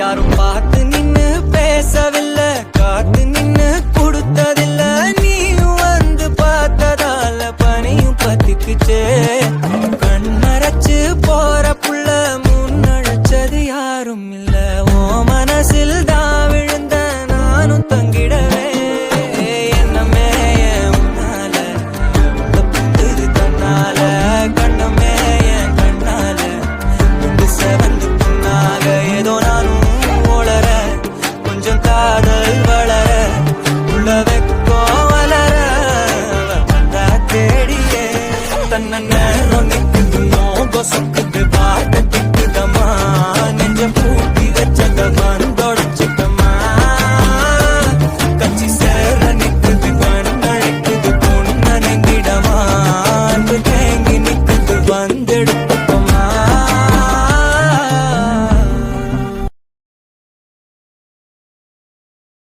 யாரும் பார்த்து நின்னு பேசவில்லை, காத்து நின்னு கொடுத்ததில்ல. நீயும் வந்து பார்த்ததால பனியும் பத்திக்குச்சே. கண் மறைச்சு போற புள்ள முன்னழைச்சது யாரும் இல்ல. ஓ மனசில் தான் விழுந்த நானும் தங்கிடவே. என்னமே உன்னால புத்துது தன்னால, கண்ணமே என் கண்ணால உண்டு செவந்து புண்ணாக. ஏதோ நானும் ஓளர, கொஞ்சம் காதல் வளர, உள்ள வெக்கோ வளர வந்தா தேடியே. தன்ன நேரம் நிக்குதுமோ கொசுக்குது, பாட்டு திக்குதமா நெஞ்ச பூட்டி வச்சதமான